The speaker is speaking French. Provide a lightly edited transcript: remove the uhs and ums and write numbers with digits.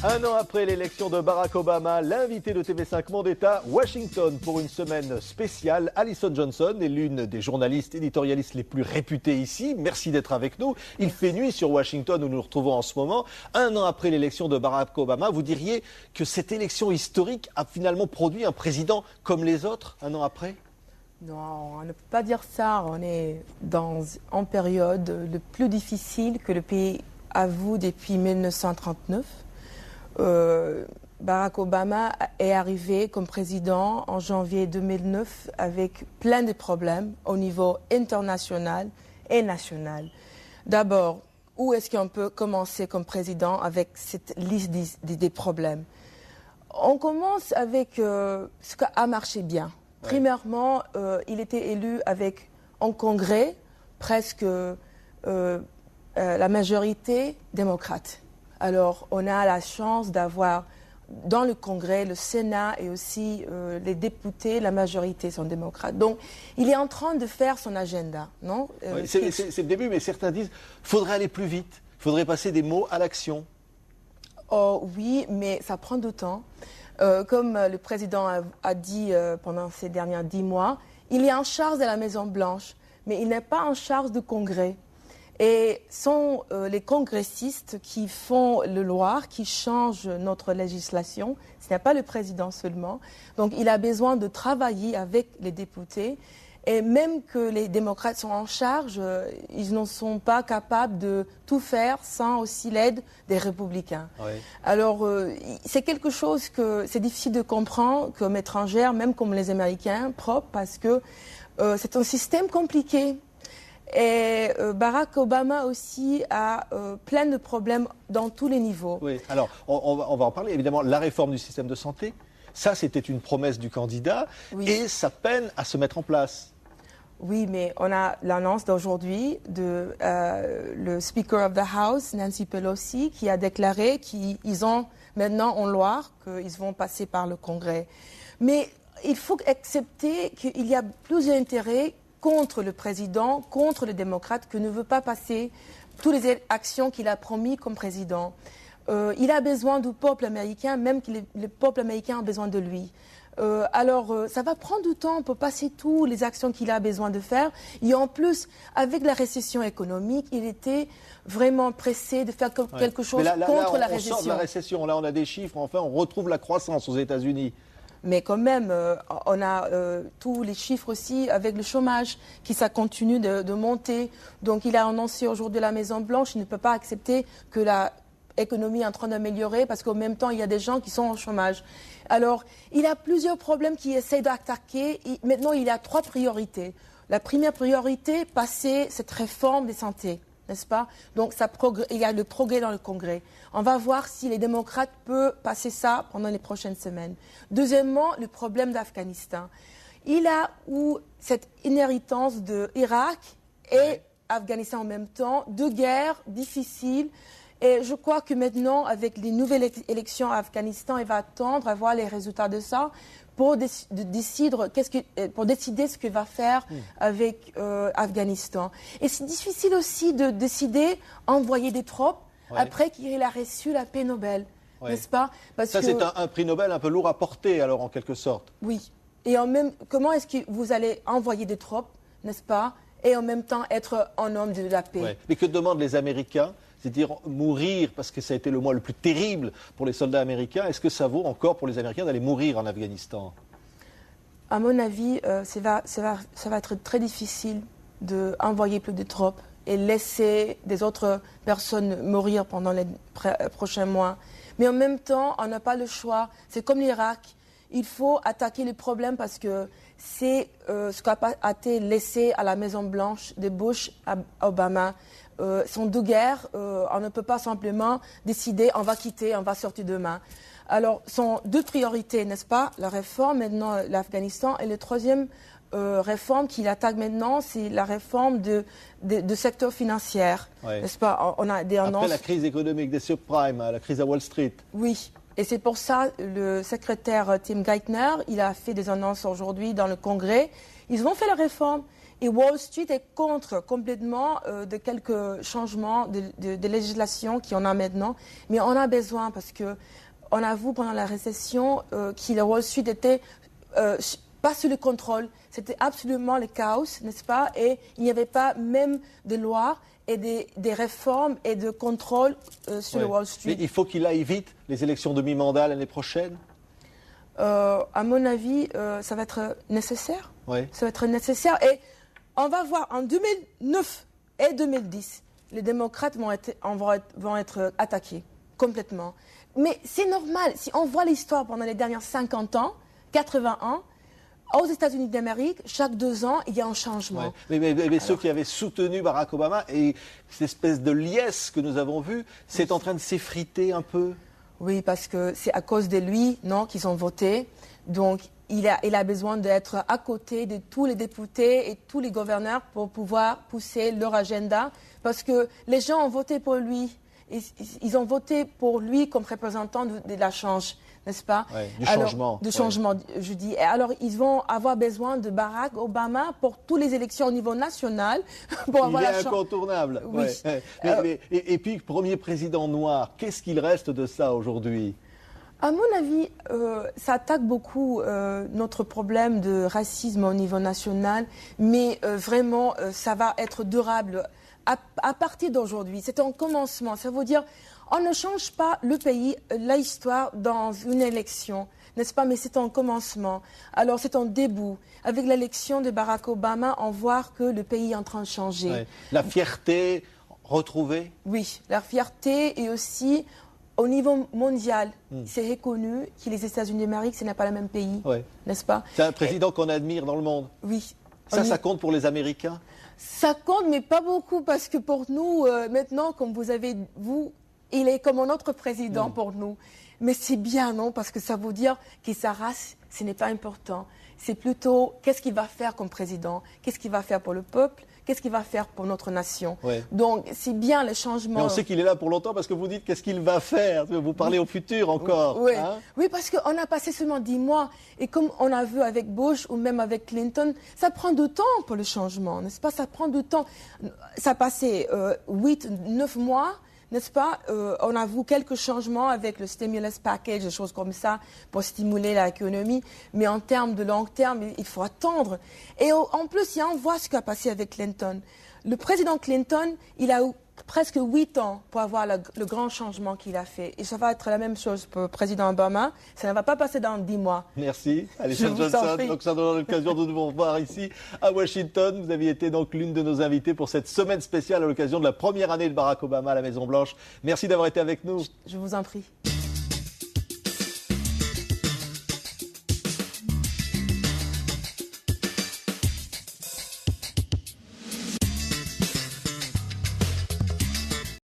Un an après l'élection de Barack Obama, l'invité de TV5 Monde est à Washington pour une semaine spéciale. Alison Johnson est l'une des journalistes éditorialistes les plus réputées ici. Merci d'être avec nous. Il fait nuit sur Washington où nous nous retrouvons en ce moment. Un an après l'élection de Barack Obama, vous diriez que cette élection historique a finalement produit un président comme les autres, un an après ? Non, on ne peut pas dire ça. On est en période le plus difficile que le pays a vu depuis 1939. Barack Obama est arrivé comme président en janvier 2009 avec plein de problèmes au niveau international et national. D'abord, où est-ce qu'on peut commencer comme président avec cette liste des problèmes? On commence avec ce qui a marché bien. Ouais. Premièrement, il était élu avec un congrès presque la majorité démocrate. Alors, on a la chance d'avoir dans le Congrès, le Sénat et aussi les députés, la majorité sont démocrates. Donc, il est en train de faire son agenda, non ? Oui, c'est le début, mais certains disent qu'il faudrait aller plus vite, il faudrait passer des mots à l'action. Oh, oui, mais ça prend du temps. Comme le président a dit pendant ces derniers 10 mois, il est en charge de la Maison-Blanche, mais il n'est pas en charge du Congrès. Et sont les congressistes qui font le loi, qui changent notre législation. Ce n'est pas le président seulement. Donc il a besoin de travailler avec les députés. Et même que les démocrates sont en charge, ils ne sont pas capables de tout faire sans aussi l'aide des républicains. Oui. Alors c'est quelque chose que c'est difficile de comprendre comme étrangère, même comme les Américains propres, parce que c'est un système compliqué. Et Barack Obama aussi a plein de problèmes dans tous les niveaux. Oui, alors on va en parler. Évidemment, la réforme du système de santé, ça c'était une promesse du candidat, oui. Et ça peine à se mettre en place. Oui, mais on a l'annonce d'aujourd'hui de le Speaker of the House, Nancy Pelosi, qui a déclaré qu'ils ont maintenant en loi qu'ils vont passer par le Congrès. Mais il faut accepter qu'il y a plusieurs intérêts contre le président, contre les démocrates, qui ne veut pas passer toutes les actions qu'il a promis comme président. Il a besoin du peuple américain, même que le peuple américain a besoin de lui. Alors, ça va prendre du temps pour passer toutes les actions qu'il a besoin de faire. Et en plus, avec la récession économique, il était vraiment pressé de faire quelque chose contre la récession. On sort de la récession, là on a des chiffres, enfin on retrouve la croissance aux États-Unis. Mais quand même, on a tous les chiffres aussi avec le chômage qui ça continue de monter. Donc il a annoncé aujourd'hui à la Maison-Blanche, il ne peut pas accepter que l'économie est en train d'améliorer parce qu'en même temps, il y a des gens qui sont au chômage. Alors, il a plusieurs problèmes qu'il essaie d'attaquer. Maintenant, il a 3 priorités. La première priorité, passer cette réforme des santé. N'est-ce pas? Donc, il y a le progrès dans le Congrès. On va voir si les démocrates peuvent passer ça pendant les prochaines semaines. Deuxièmement, le problème d'Afghanistan. Il a eu cette inhéritance de Irak et Afghanistan en même temps, 2 guerres difficiles. Et je crois que maintenant, avec les nouvelles élections à Afghanistan, il va attendre à voir les résultats de ça pour décider ce qu'il va faire avec Afghanistan. Et c'est difficile aussi de décider envoyer des troupes après qu'il a reçu la paix Nobel, n'est-ce pas? Ça, c'est un prix Nobel un peu lourd à porter, alors, en quelque sorte. Oui. Et comment est-ce que vous allez envoyer des troupes, n'est-ce pas, et en même temps être un homme de la paix? Mais que demandent les Américains? C'est-à-dire mourir, parce que ça a été le mois le plus terrible pour les soldats américains. Est-ce que ça vaut encore pour les Américains d'aller mourir en Afghanistan? À mon avis, ça va être très difficile d'envoyer plus de troupes et laisser des autres personnes mourir pendant les prochains mois. Mais en même temps, on n'a pas le choix. C'est comme l'Irak. Il faut attaquer les problèmes parce que c'est ce qu'a été laissé à la Maison-Blanche de Bush à Obama. Sont 2 guerres, on ne peut pas simplement décider on va quitter, on va sortir demain. Alors, sont 2 priorités, n'est-ce pas? La réforme, maintenant, l'Afghanistan, et la troisième réforme qu'il attaque maintenant, c'est la réforme du secteur financier, n'est-ce pas? On a des annonces... Après la crise économique des subprimes, la crise à Wall Street. Oui. Et c'est pour ça le secrétaire Tim Geithner, il a fait des annonces aujourd'hui dans le Congrès. Ils vont faire la réforme. Et Wall Street est contre complètement de quelques changements de législation qu'on a maintenant. Mais on a besoin parce que on a vu pendant la récession que le Wall Street était pas sous le contrôle. C'était absolument le chaos, n'est-ce pas? Et il n'y avait pas même de lois et des réformes et de contrôle sur le Wall Street. Mais il faut qu'il aille vite, les élections de mi-mandat l'année prochaine? À mon avis, ça va être nécessaire. Oui. Ça va être nécessaire. Et on va voir en 2009 et 2010, les démocrates vont être attaqués complètement. Mais c'est normal. Si on voit l'histoire pendant les dernières 50 ans, 80 ans, aux États-Unis d'Amérique, chaque 2 ans, il y a un changement. Ouais. Mais ceux qui avaient soutenu Barack Obama et cette espèce de liesse que nous avons vue, c'est en train de s'effriter un peu. Oui, parce que c'est à cause de lui, non, qu'ils ont voté. Donc, il a besoin d'être à côté de tous les députés et tous les gouverneurs pour pouvoir pousser leur agenda. Parce que les gens ont voté pour lui. Ils ont voté pour lui comme représentant de la change, n'est-ce pas? Du changement. Du changement, je dis. Alors, ils vont avoir besoin de Barack Obama pour toutes les élections au niveau national. Pour Il est incontournable. Oui. Et puis, premier président noir, qu'est-ce qu'il reste de ça aujourd'hui? À mon avis, ça attaque beaucoup notre problème de racisme au niveau national, mais vraiment, ça va être durable à partir d'aujourd'hui. C'est un commencement. Ça veut dire, on ne change pas le pays, l'histoire dans une élection, n'est-ce pas? Mais c'est un commencement. Alors, c'est un début. Avec l'élection de Barack Obama, on voit que le pays est en train de changer. Ouais. La fierté retrouvée? Oui, la fierté et aussi... Au niveau mondial, c'est reconnu que les États-Unis d'Amérique, ce n'est pas le même pays, n'est-ce pas? C'est un président qu'on admire dans le monde. Oui. Ça compte pour les Américains? Ça compte, mais pas beaucoup, parce que pour nous, maintenant, comme vous avez, il est comme un autre président pour nous. Mais c'est bien, non? Parce que ça veut dire que sa race, ce n'est pas important. C'est plutôt qu'est-ce qu'il va faire comme président, qu'est-ce qu'il va faire pour le peuple, qu'est-ce qu'il va faire pour notre nation. Donc, c'est bien le changement. Mais on sait qu'il est là pour longtemps parce que vous dites qu'est-ce qu'il va faire. Vous parlez au futur encore. Oui, hein? Oui, parce qu'on a passé seulement 10 mois. Et comme on a vu avec Bush ou même avec Clinton, ça prend du temps pour le changement, n'est-ce pas? Ça prend du temps. Ça a passé 8, 9 mois. N'est-ce pas? On a vu quelques changements avec le stimulus package, des choses comme ça, pour stimuler l'économie. Mais en termes de long terme, il faut attendre. Et en plus, on voit ce qui a passé avec Clinton. Le président Clinton, il a eu presque 8 ans pour avoir le grand changement qu'il a fait. Et ça va être la même chose pour le président Obama. Ça ne va pas passer dans 10 mois. Merci, Alison Johnson. Donc ça donne l'occasion de nous revoir ici à Washington. Vous aviez été donc l'une de nos invitées pour cette semaine spéciale à l'occasion de la première année de Barack Obama à la Maison-Blanche. Merci d'avoir été avec nous. Je vous en prie.